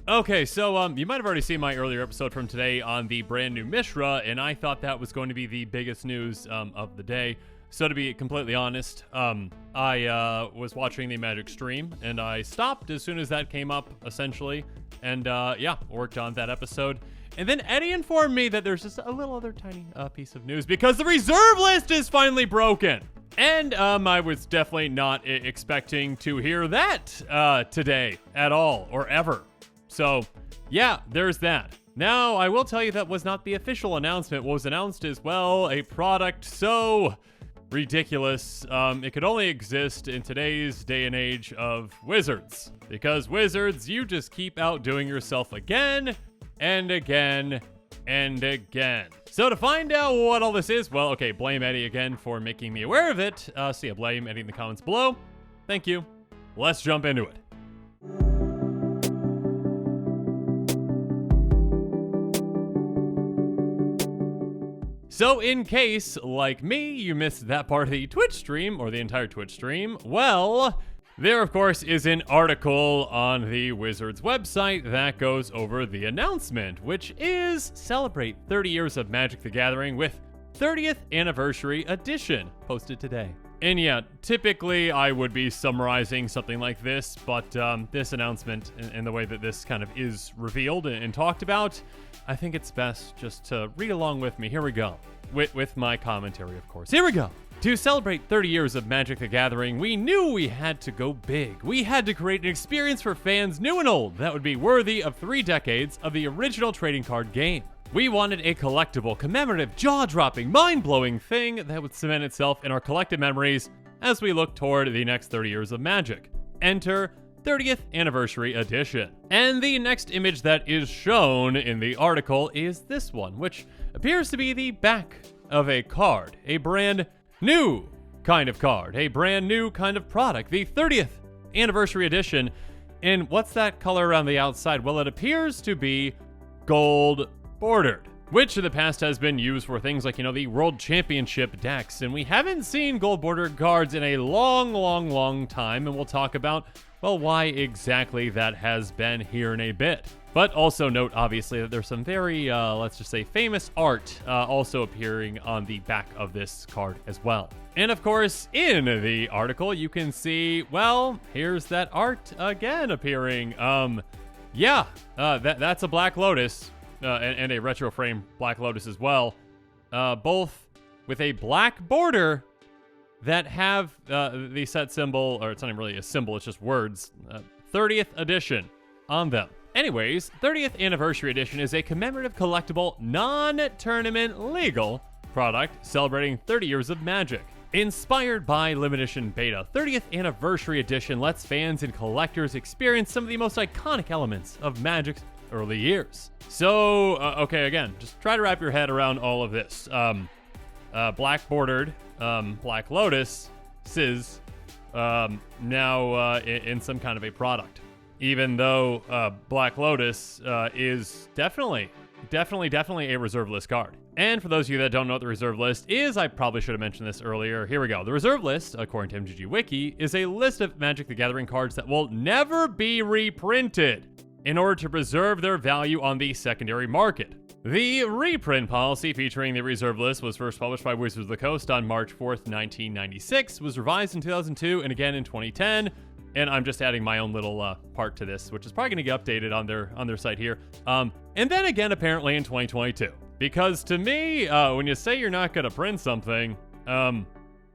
Okay, so you might have already seen my earlier episode from today on the brand new Mishra, and I thought that was going to be the biggest news of the day. So to be completely honest, I was watching the Magic stream, and I stopped as soon as that came up, essentially, and yeah, worked on that episode. And then Eddie informed me that there's just a little other tiny piece of news, because the reserve list is finally broken. And I was definitely not expecting to hear that today at all, or ever. So, yeah, there's that. Now, I will tell you that was not the official announcement. What was announced is, well, a product so ridiculous, it could only exist in today's day and age of Wizards. Because Wizards, you just keep outdoing yourself again, and again, and again. So to find out what all this is, well, okay, blame Eddie again for making me aware of it. So yeah, blame Eddie in the comments below. Thank you. Let's jump into it. So in case, like me, you missed that part of the Twitch stream, or the entire Twitch stream, well, there of course is an article on the Wizards website that goes over the announcement, which is celebrate 30 years of Magic the Gathering with 30th Anniversary Edition, posted today. And yeah, typically I would be summarizing something like this, but this announcement and the way that this kind of is revealed and talked about, I think it's best just to read along with me. Here we go. With my commentary, of course. Here we go. To celebrate 30 years of Magic the Gathering, we knew we had to go big. We had to create an experience for fans new and old that would be worthy of 3 decades of the original trading card game. We wanted a collectible, commemorative, jaw-dropping, mind-blowing thing that would cement itself in our collective memories as we look toward the next 30 years of Magic. Enter 30th Anniversary Edition. And the next image that is shown in the article is this one, which appears to be the back of a card. A brand new kind of card. A brand new kind of product. The 30th Anniversary Edition. And what's that color around the outside? Well, it appears to be gold bordered, which in the past has been used for things like, the World Championship decks. And we haven't seen gold bordered cards in a long time. And we'll talk about, well, why exactly that has been here in a bit. But also note, obviously, that there's some very, let's just say, famous art also appearing on the back of this card as well. And of course, in the article, you can see, well, here's that art again appearing. That's a Black Lotus. And a retro frame Black Lotus as well, both with a black border that have the set symbol, or it's not even really a symbol, it's just words, 30th edition on them. Anyways, 30th Anniversary Edition is a commemorative collectible, non-tournament legal product celebrating 30 years of Magic. Inspired by limited edition beta, 30th Anniversary Edition lets fans and collectors experience some of the most iconic elements of Magic's early years. So, okay, again, just try to wrap your head around all of this. Black bordered, Black Lotus, Sizz, now in some kind of a product. Even though Black Lotus is definitely a reserve list card. And for those of you that don't know what the reserve list is, I probably should have mentioned this earlier. Here we go. The reserve list, according to MTG Wiki, is a list of Magic the Gathering cards that will never be reprinted in order to preserve their value on the secondary market. The reprint policy featuring the reserve list was first published by Wizards of the Coast on March 4th, 1996, was revised in 2002 and again in 2010, and I'm just adding my own little part to this, which is probably going to get updated on their site here, and then again apparently in 2022. Because to me, when you say you're not going to print something,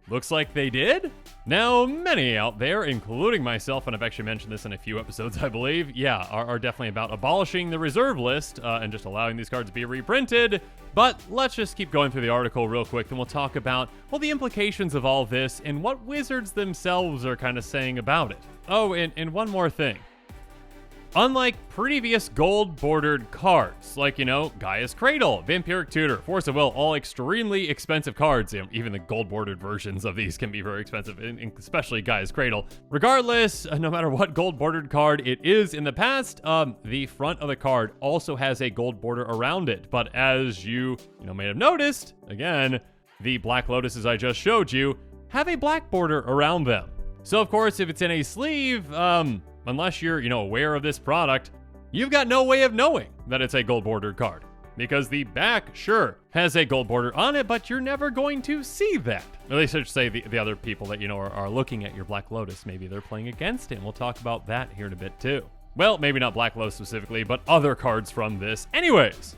looks like they did? Now, many out there, including myself, and I've actually mentioned this in a few episodes, I believe, are definitely about abolishing the reserve list and just allowing these cards to be reprinted. But let's just keep going through the article real quick, then we'll talk about, well, the implications of all this and what Wizards themselves are kind of saying about it. Oh, and one more thing. Unlike previous gold-bordered cards, like, Gaia's Cradle, Vampiric Tutor, Force of Will, all extremely expensive cards. Even the gold-bordered versions of these can be very expensive, especially Gaia's Cradle. Regardless, no matter what gold-bordered card it is in the past, the front of the card also has a gold border around it. But as you may have noticed, again, the Black Lotuses I just showed you have a black border around them. So, of course, if it's in a sleeve, unless you're, aware of this product, you've got no way of knowing that it's a gold bordered card. Because the back, sure, has a gold border on it, but you're never going to see that. At least I should say the other people that, are looking at your Black Lotus. Maybe they're playing against it, and we'll talk about that here in a bit, too. Well, maybe not Black Lotus specifically, but other cards from this. Anyways,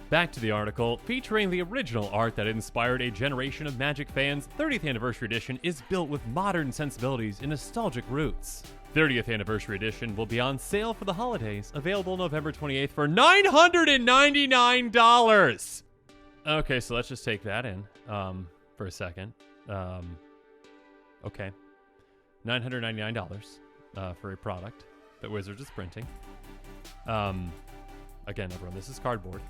back to the article. Featuring the original art that inspired a generation of Magic fans, 30th Anniversary Edition is built with modern sensibilities and nostalgic roots. 30th Anniversary Edition will be on sale for the holidays, available November 28th for $999. Okay, so let's just take that in for a second. Okay, $999 for a product that Wizards is printing. Again, everyone, this is cardboard.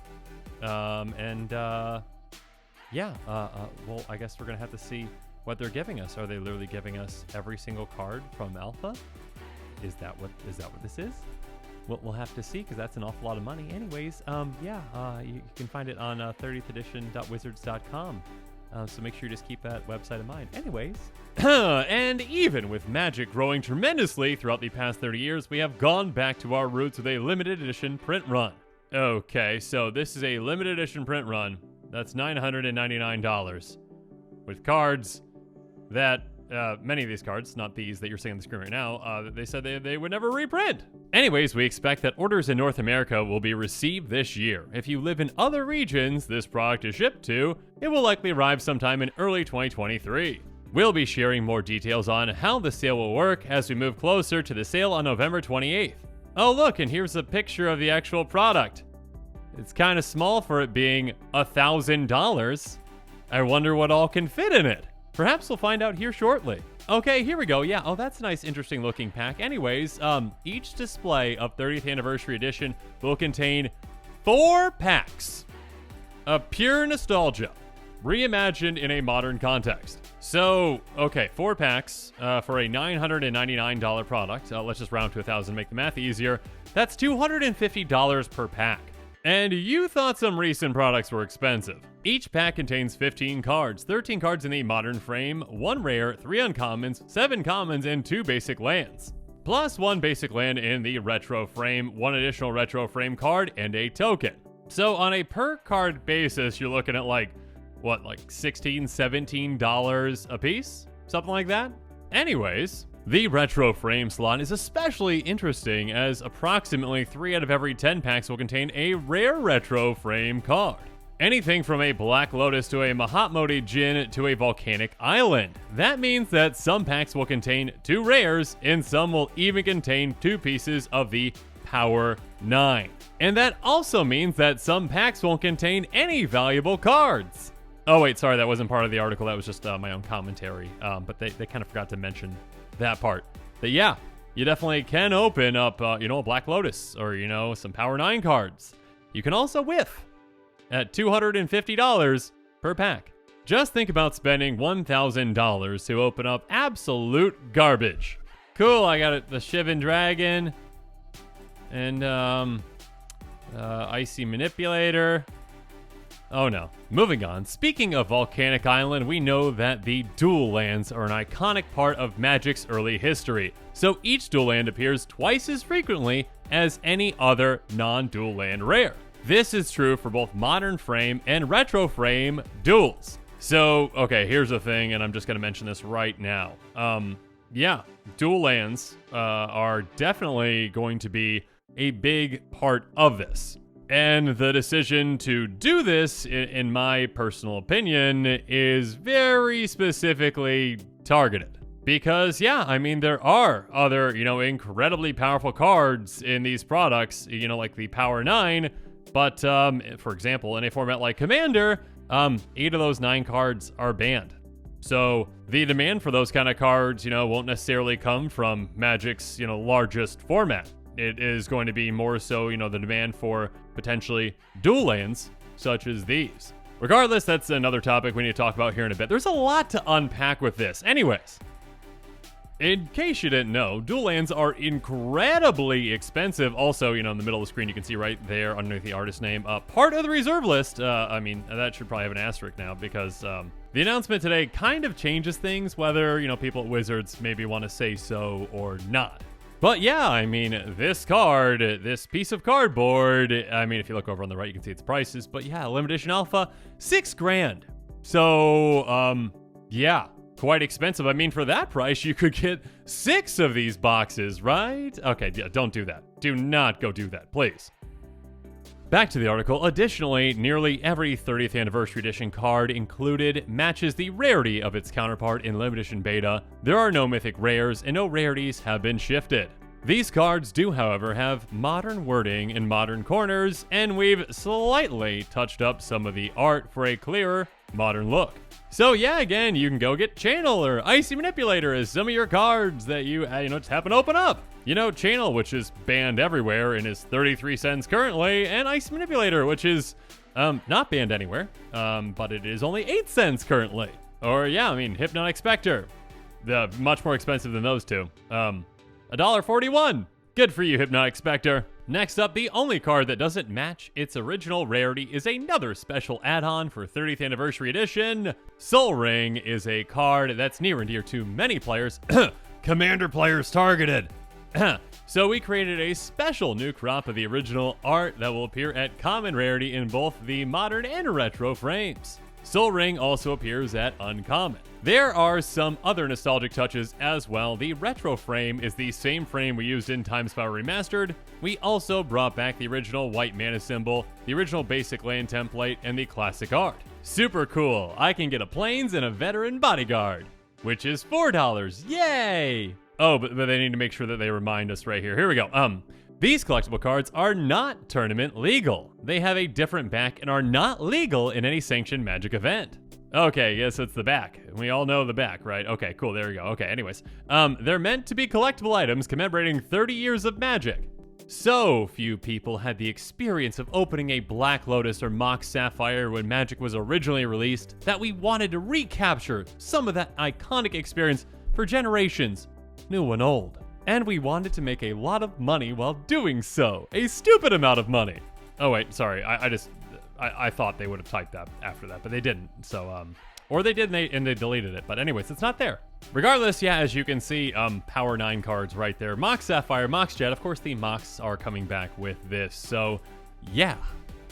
Well, I guess we're gonna have to see what they're giving us. Are they literally giving us every single card from Alpha? Is that what this is? We'll have to see, because that's an awful lot of money. Anyways, you can find it on 30thedition.wizards.com. So make sure you just keep that website in mind. Anyways, and even with Magic growing tremendously throughout the past 30 years, we have gone back to our roots with a limited edition print run. Okay, so this is a limited edition print run. That's $999 with cards that many of these cards, not these that you're seeing on the screen right now, they said they would never reprint. Anyways, we expect that orders in North America will be received this year. If you live in other regions this product is shipped to, it will likely arrive sometime in early 2023. We'll be sharing more details on how the sale will work as we move closer to the sale on November 28th. Oh look, and here's a picture of the actual product. It's kind of small for it being $1,000. I wonder what all can fit in it. Perhaps we'll find out here shortly. Okay, here we go. Yeah, oh, that's a nice, interesting looking pack. Anyways, each display of 30th Anniversary Edition will contain 4 packs of pure nostalgia, reimagined in a modern context. So, okay, 4 packs for a $999 product. Let's just round to 1,000 to make the math easier. That's $250 per pack. And you thought some recent products were expensive. Each pack contains 15 cards, 13 cards in the modern frame, 1 rare, 3 uncommons, 7 commons, and 2 basic lands. Plus 1 basic land in the retro frame, 1 additional retro frame card, and a token. So on a per card basis, you're looking at like $16, $17 a piece? Something like that? Anyways, the retro frame slot is especially interesting as approximately 3 out of every 10 packs will contain a rare retro frame card. Anything from a Black Lotus to a Mahatmodi Djinn to a Volcanic Island. That means that some packs will contain 2 rares and some will even contain 2 pieces of the Power 9. And that also means that some packs won't contain any valuable cards. Oh wait, sorry, that wasn't part of the article. That was just my own commentary. But they kind of forgot to mention that part. But yeah, you definitely can open up, a Black Lotus or, some Power 9 cards. You can also whiff at $250 per pack. Just think about spending $1,000 to open up absolute garbage. Cool, I got the Shivan Dragon and Icy Manipulator. Oh no. Moving on. Speaking of Volcanic Island, we know that the dual lands are an iconic part of Magic's early history. So each dual land appears twice as frequently as any other non-dual land rare. This is true for both modern frame and retro frame duels. So, okay, here's the thing, and I'm just going to mention this right now. Yeah, dual lands are definitely going to be a big part of this. And the decision to do this, in my personal opinion, is very specifically targeted. Because, yeah, I mean, there are other, incredibly powerful cards in these products, like the Power 9. But, for example, in a format like Commander, 8 of those 9 cards are banned. So the demand for those kind of cards, won't necessarily come from Magic's, largest format. it is going to be more so, you know, the demand for potentially dual lands such as these. Regardless, that's another topic we need to talk about here in a bit. There's a lot to unpack with this. Anyways, in case you didn't know, dual lands are incredibly expensive. Also, you know, in the middle of the screen, you can see right there underneath the artist name, part of the reserve list. I mean, that should probably have an asterisk now because the announcement today kind of changes things, whether, you know, people at Wizards maybe want to say so or not. But yeah, I mean, this card, this piece of cardboard, I mean, if you look over on the right, you can see its prices. But yeah, limited edition alpha, $6 grand. So, yeah, quite expensive. I mean, for that price, you could get 6 of these boxes, right? Okay, yeah, don't do that. Do not go do that, please. Back to the article. Additionally, nearly every 30th anniversary edition card included matches the rarity of its counterpart in limited edition beta. There are no mythic rares and no rarities have been shifted. These cards do, however, have modern wording in modern corners, and we've slightly touched up some of the art for a clearer, modern look. So yeah, again, you can go get Channel or Icy Manipulator as some of your cards that you just happen to open up. You know, Channel, which is banned everywhere and is 33 cents currently, and Icy Manipulator, which is not banned anywhere, but it is only 8 cents currently. Or yeah, I mean, Hypnotic Spectre, much more expensive than those two. $1.41. Good for you, Hypnotic Spectre. Next up, the only card that doesn't match its original rarity is another special add-on for 30th Anniversary Edition. Sol Ring is a card that's near and dear to many players. Commander players targeted. So we created a special new crop of the original art that will appear at common rarity in both the modern and retro frames. Sol Ring also appears at uncommon. There are some other nostalgic touches as well. The retro frame is the same frame we used in Time Spiral Remastered. We also brought back the original white mana symbol, the original basic land template, and the classic art. Super cool. I can get a Plains and a Veteran Bodyguard, which is $4. Yay! Oh, but they need to make sure that they remind us right here. Here we go. These collectible cards are not tournament legal. They have a different back and are not legal in any sanctioned Magic event. Okay, yes, it's the back. We all know the back, right? Okay, cool, there we go. Okay, anyways. They're meant to be collectible items commemorating 30 years of Magic. So few people had the experience of opening a Black Lotus or Mox Sapphire when Magic was originally released that we wanted to recapture some of that iconic experience for generations, new and old. And we wanted to make a lot of money while doing so. A stupid amount of money. Oh wait, sorry, I thought they would have typed that after that, but they didn't. So, or they did and they deleted it. But anyways, it's not there. Regardless, yeah, as you can see, Power 9 cards right there. Mox Sapphire, Mox Jet. Of course, the Mox are coming back with this. So, yeah.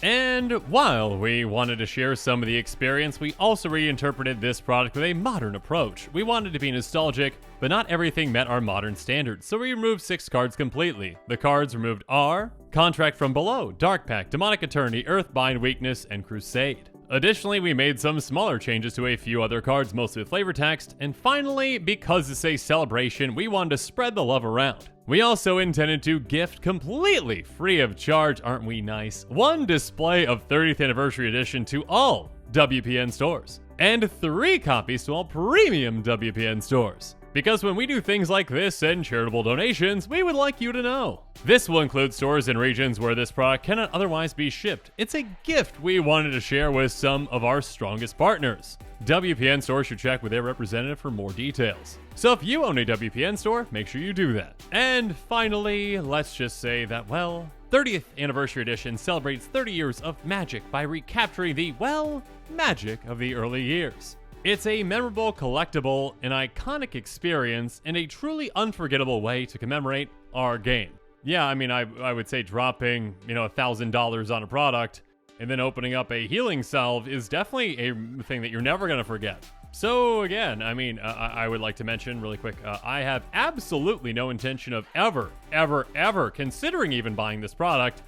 And while we wanted to share some of the experience, we also reinterpreted this product with a modern approach. We wanted to be nostalgic, but not everything met our modern standards, so we removed 6 cards completely. The cards removed are Contract from Below, Dark Pact, Demonic Attorney, Earthbind Weakness, and Crusade. Additionally, we made some smaller changes to a few other cards, mostly with flavor text, and finally, because it's a celebration, we wanted to spread the love around. We also intended to gift completely free of charge, aren't we nice, 1 display of 30th Anniversary Edition to all WPN stores, and 3 copies to all premium WPN stores. Because when we do things like this and charitable donations, we would like you to know. This will include stores in regions where this product cannot otherwise be shipped. It's a gift we wanted to share with some of our strongest partners. WPN stores should check with their representative for more details. So if you own a WPN store, make sure you do that. And finally, let's just say that, well, 30th Anniversary Edition celebrates 30 years of Magic by recapturing the, well, magic of the early years. It's a memorable, collectible, and iconic experience and a truly unforgettable way to commemorate our game. Yeah, I mean, I would say dropping, $1,000 on a product and then opening up a healing salve is definitely a thing that you're never going to forget. So again, I mean, I would like to mention really quick, I have absolutely no intention of ever considering even buying this product.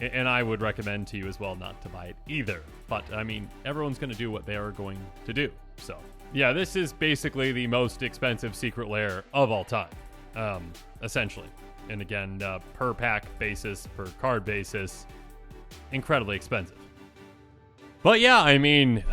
And I would recommend to you as well not to buy it either. But, I mean, everyone's going to do what they are going to do. So, yeah, this is basically the most expensive secret lair of all time, essentially. And again, per pack basis, per card basis, incredibly expensive. But yeah, I mean,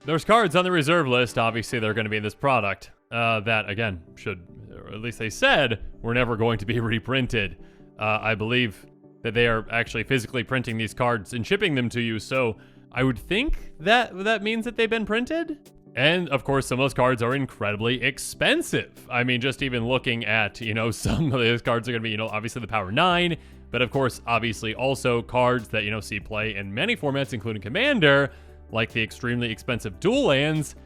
there's cards on the reserve list. Obviously, they're going to be in this product that, again, should, or at least they said, were never going to be reprinted. I believe that they are actually physically printing these cards and shipping them to you, so I would think that means that they've been printed. And of course, some of those cards are incredibly expensive. I mean, just even looking at, some of those cards are going to be, obviously the Power 9, but of course, obviously also cards that, see play in many formats, including Commander, like the extremely expensive dual lands.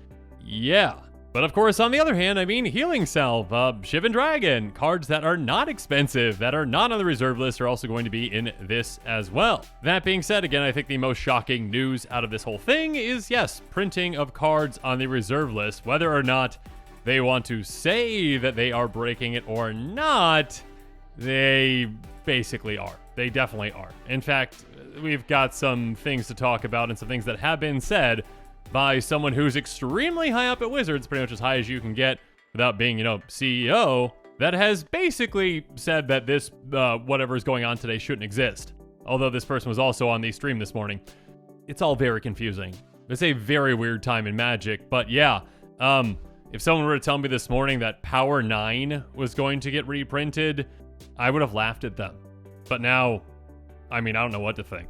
Yeah. But of course, on the other hand, I mean, Healing Salve, Shivan Dragon, cards that are not expensive, that are not on the reserve list, are also going to be in this as well. That being said, again, I think the most shocking news out of this whole thing is, yes, printing of cards on the reserve list. Whether or not they want to say that they are breaking it or not, they basically are. They definitely are. In fact, we've got some things to talk about and some things that have been said by someone who's extremely high up at Wizards, pretty much as high as you can get without being, CEO, that has basically said that this, whatever is going on today shouldn't exist. Although this person was also on the stream this morning. It's all very confusing. It's a very weird time in Magic, but yeah, if someone were to tell me this morning that Power 9 was going to get reprinted, I would have laughed at them. But now, I mean, I don't know what to think.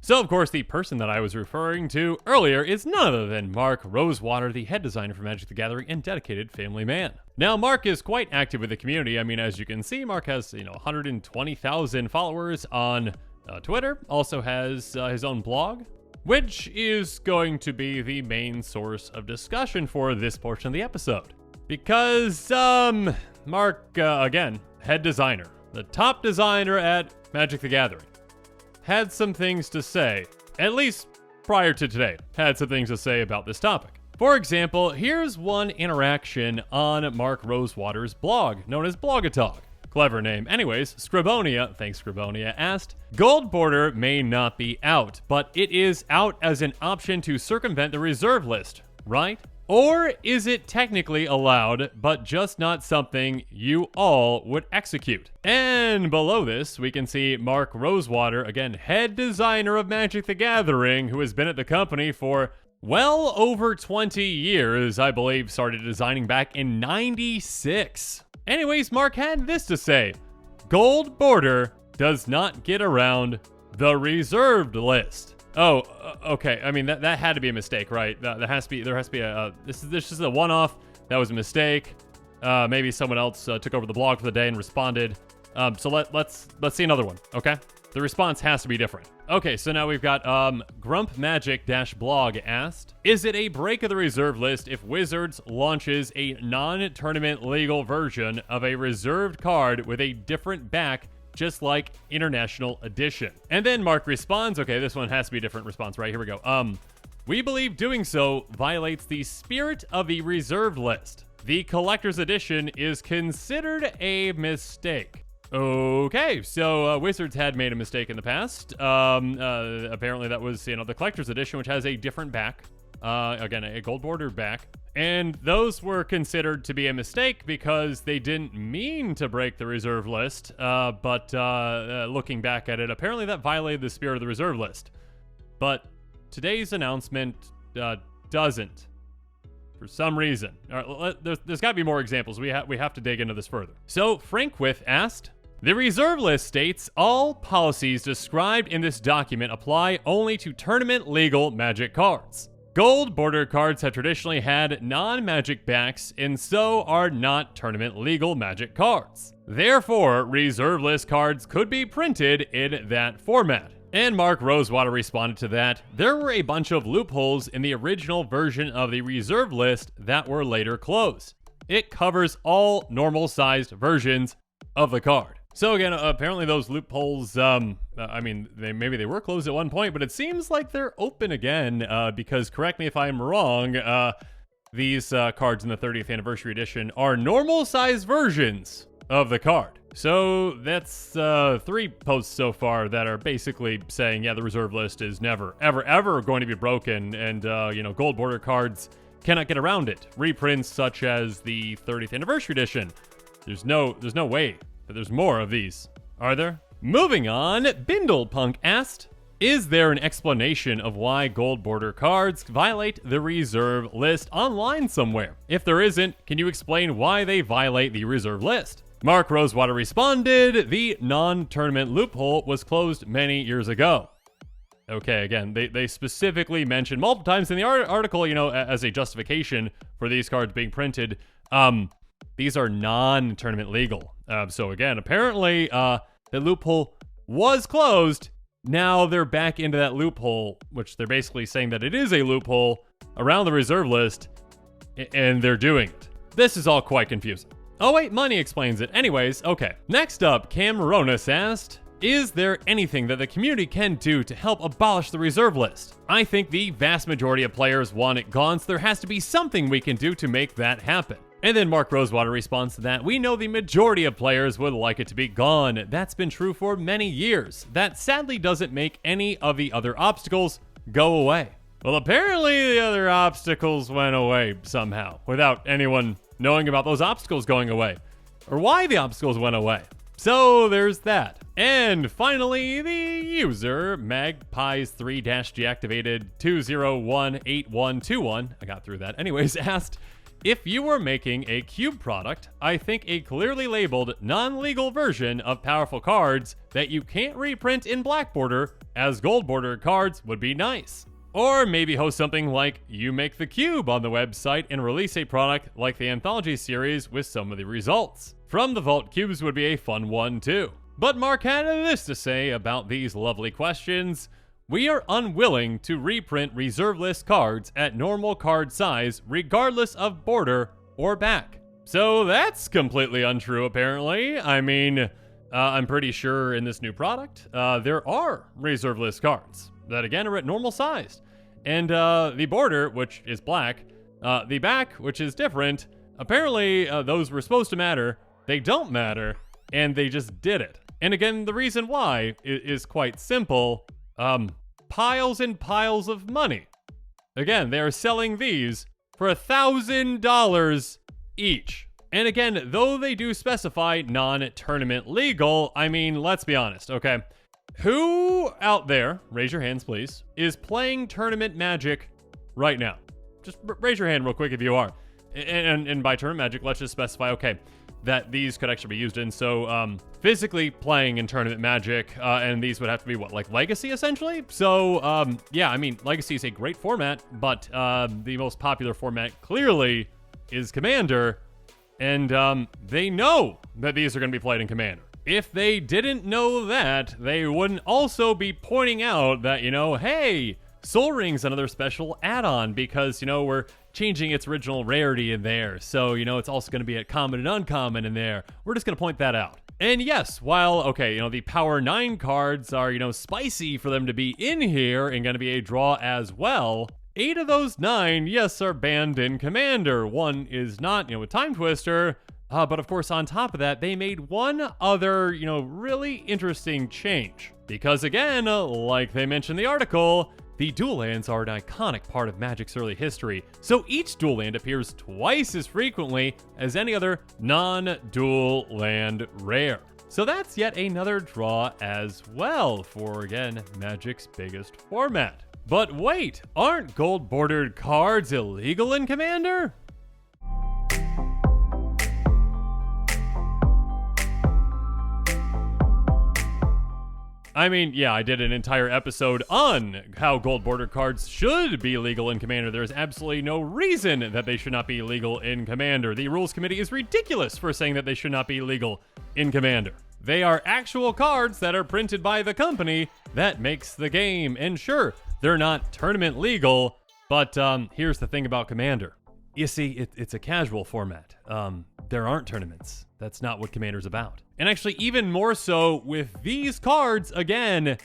So, of course, the person that I was referring to earlier is none other than Mark Rosewater, the head designer for Magic the Gathering and dedicated family man. Now, Mark is quite active with the community. I mean, as you can see, Mark has, 120,000 followers on Twitter, also has his own blog, which is going to be the main source of discussion for this portion of the episode. Because, Mark, again, head designer, the top designer at Magic the Gathering, had some things to say, at least prior to today, had some things to say about this topic. For example, here's one interaction on Mark Rosewater's blog, known as Blogatalk. Clever name. Anyways, Scribonia, thanks Scribonia, asked, Gold Border may not be out, but it is out as an option to circumvent the reserve list, right? Or is it technically allowed, but just not something you all would execute? And below this, we can see Mark Rosewater, again, head designer of Magic the Gathering, who has been at the company for well over 20 years, I believe, started designing back in '96. Anyways, Mark had this to say: Gold Border does not get around the reserved list. Oh, okay. I mean, that had to be a mistake, right? There has to be a, this is a one-off. That was a mistake. Maybe someone else took over the blog for the day and responded. So let's see another one, okay? The response has to be different. Okay, so now we've got Grump Magic-blog asked, is it a break of the reserve list if Wizards launches a non-tournament legal version of a reserved card with a different back, just like International Edition? And then Mark responds, okay, this one has to be a different response, right? Here we go. We believe doing so violates the spirit of the reserved list. The Collector's Edition is considered a mistake. Okay, so Wizards had made a mistake in the past. Apparently that was, the Collector's Edition, which has a different back. Again, a gold border back. And those were considered to be a mistake because they didn't mean to break the reserve list. But looking back at it, apparently that violated the spirit of the reserve list. But today's announcement doesn't, for some reason. All right, there's got to be more examples. We have to dig into this further. So Frankwith asked, the reserve list states all policies described in this document apply only to tournament legal Magic cards. Gold border cards have traditionally had non-Magic backs and so are not tournament legal Magic cards. Therefore, reserve list cards could be printed in that format. And Mark Rosewater responded to that, there were a bunch of loopholes in the original version of the reserve list that were later closed. It covers all normal-sized versions of the card. So again, apparently those loopholes, maybe they were closed at one point, but it seems like they're open again, because correct me if I'm wrong, these cards in the 30th Anniversary Edition are normal-sized versions of the card. So that's 3 posts so far that are basically saying, yeah, the reserve list is never, ever going to be broken, and, gold border cards cannot get around it. Reprints such as the 30th Anniversary Edition, there's no way that there's more of these, are there? Moving on, Bindlepunk asked, Is there an explanation of why gold border cards violate the reserve list online somewhere? If there isn't, can you explain why they violate the reserve list? Mark Rosewater responded, the non-tournament loophole was closed many years ago. Okay, again, they specifically mentioned multiple times in the article, you know, as a justification for these cards being printed, these are non-tournament legal. So again, apparently, the loophole was closed. Now they're back into that loophole, which they're basically saying that it is a loophole around the reserve list, and they're doing it. This is all quite confusing. Oh wait, Money explains it. Anyways, okay. Next up, Cam Ronas asked, is there anything that the community can do to help abolish the reserve list? I think the vast majority of players want it gone, so there has to be something we can do to make that happen. And then Mark Rosewater responds to that, we know the majority of players would like it to be gone. That's been true for many years. That sadly doesn't make any of the other obstacles go away. Well, apparently the other obstacles went away somehow, without anyone knowing about those obstacles going away, or why the obstacles went away. So there's that. And finally, the user, Magpies3-deactivated 2018121, I got through that anyways, asked, if you were making a cube product, I think a clearly labeled non-legal version of powerful cards that you can't reprint in black border as gold border cards would be nice. Or maybe host something like You Make the Cube on the website and release a product like the Anthology series with some of the results. From the Vault Cubes would be a fun one too. But Mark had this to say about these lovely questions. We are unwilling to reprint reserve list cards at normal card size regardless of border or back. So that's completely untrue apparently. I mean, I'm pretty sure in this new product, there are reserve list cards that again are at normal sized. And the border, which is black, the back, which is different, apparently those were supposed to matter. They don't matter, and they just did it. And again, the reason why is quite simple. Piles and piles of money. Again, they are selling these for $1,000 each. And again, though they do specify non-tournament legal, I mean, let's be honest, okay? Who out there, raise your hands please, is playing tournament Magic right now? Just raise your hand real quick if you are. And by tournament Magic, let's just specify, okay, that these could actually be used in. So physically playing in tournament Magic, and these would have to be what, like Legacy essentially? So yeah, I mean, Legacy is a great format, but the most popular format clearly is Commander, and they know that these are going to be played in Commander. If they didn't know that, they wouldn't also be pointing out that, you know, hey, Sol Ring's another special add-on because, you know, we're changing its original rarity in there. So, you know, it's also going to be at common and uncommon in there. We're just going to point that out. And yes, while, okay, you know, the Power 9 cards are, you know, spicy for them to be in here and going to be a draw as well, 8 of those 9, yes, are banned in Commander. 1 is not, you know, with Time Twister. But of course, on top of that, they made one other, you know, really interesting change. Because again, like they mentioned in the article, the dual lands are an iconic part of Magic's early history, so each dual land appears twice as frequently as any other non-dual land rare. So that's yet another draw as well for, again, Magic's biggest format. But wait, aren't gold-bordered cards illegal in Commander? I mean, yeah, I did an entire episode on how gold border cards should be legal in Commander. There's absolutely no reason that they should not be legal in Commander. The Rules Committee is ridiculous for saying that they should not be legal in Commander. They are actual cards that are printed by the company that makes the game. And sure, they're not tournament legal, but here's the thing about Commander. You see, it's a casual format. There aren't tournaments. That's not what Commander's about. And actually, even more so with these cards, again,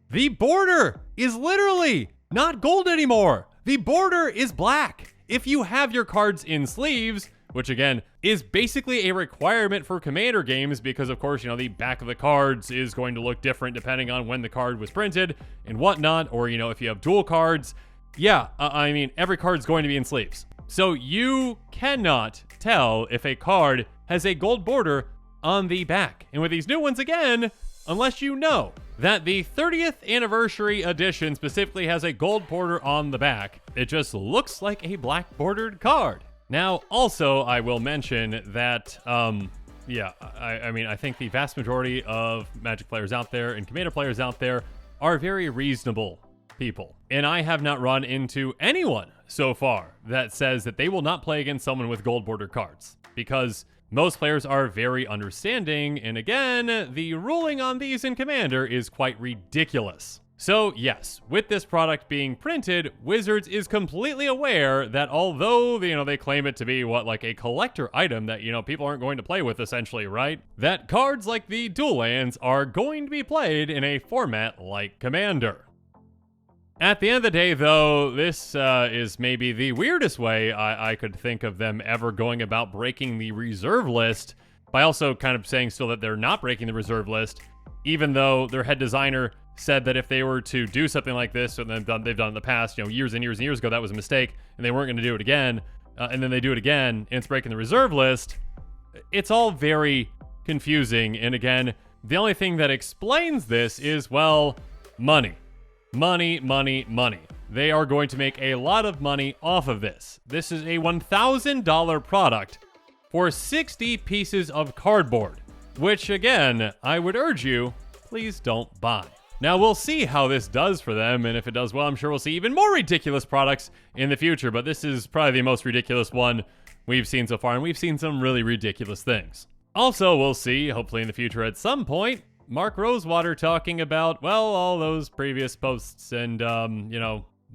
the border is literally not gold anymore. The border is black. If you have your cards in sleeves, which again, is basically a requirement for Commander games because of course, you know, the back of the cards is going to look different depending on when the card was printed and whatnot, or, you know, if you have dual cards. Yeah, I mean, every card's going to be in sleeves. So you cannot tell if a card has a gold border on the back. And with these new ones, again, unless you know that the 30th anniversary edition specifically has a gold border on the back. It just looks like a black bordered card. Now, also, I will mention that, yeah, I mean, I think the vast majority of Magic players out there and Commander players out there are very reasonable people. And I have not run into anyone so far that says that they will not play against someone with gold border cards, because most players are very understanding, and again, the ruling on these in Commander is quite ridiculous. So yes, with this product being printed, Wizards is completely aware that although, they claim it to be like a collector item that, people aren't going to play with essentially, right? That cards like the dual lands are going to be played in a format like Commander. At the end of the day, though, this is maybe the weirdest way I could think of them ever going about breaking the reserve list, by also kind of saying still that they're not breaking the reserve list, even though their head designer said that if they were to do something like this, and they've done in the past, years and years and years ago, that was a mistake, and they weren't going to do it again, and then they do it again, and it's breaking the reserve list. It's all very confusing, and again, the only thing that explains this is, well, money. Money, money, money. They are going to make a lot of money off of this. This is a $1,000 product for 60 pieces of cardboard, which again, I would urge you, please don't buy. Now we'll see how this does for them, and if it does well, I'm sure we'll see even more ridiculous products in the future, but this is probably the most ridiculous one we've seen so far, and we've seen some really ridiculous things. Also, we'll see, hopefully in the future at some point, Mark Rosewater talking about, well, all those previous posts and,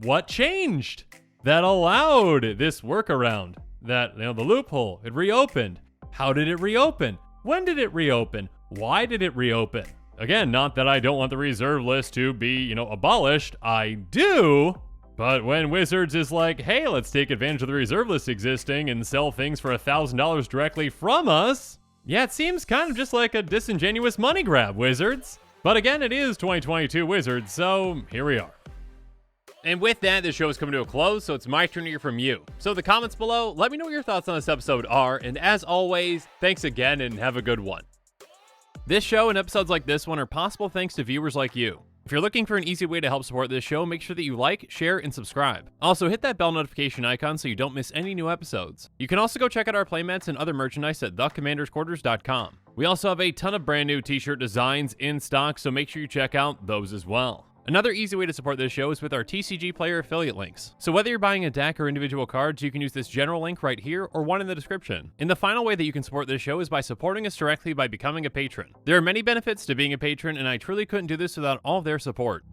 what changed that allowed this workaround, that, the loophole, it reopened. How did it reopen? When did it reopen? Why did it reopen? Again, not that I don't want the reserve list to be, abolished. I do. But when Wizards is like, hey, let's take advantage of the reserve list existing and sell things for $1,000 directly from us, yeah, it seems kind of just like a disingenuous money grab, Wizards. But again, it is 2022 Wizards, so here we are. And with that, the show is coming to a close, so it's my turn to hear from you. So in the comments below, let me know what your thoughts on this episode are, and as always, thanks again and have a good one. This show and episodes like this one are possible thanks to viewers like you. If you're looking for an easy way to help support this show, make sure that you like, share, and subscribe. Also, hit that bell notification icon so you don't miss any new episodes. You can also go check out our playmats and other merchandise at thecommandersquarters.com. We also have a ton of brand new t-shirt designs in stock, so make sure you check out those as well. Another easy way to support this show is with our TCG Player affiliate links. So whether you're buying a deck or individual cards, you can use this general link right here or one in the description. And the final way that you can support this show is by supporting us directly by becoming a patron. There are many benefits to being a patron, and I truly couldn't do this without all of their support.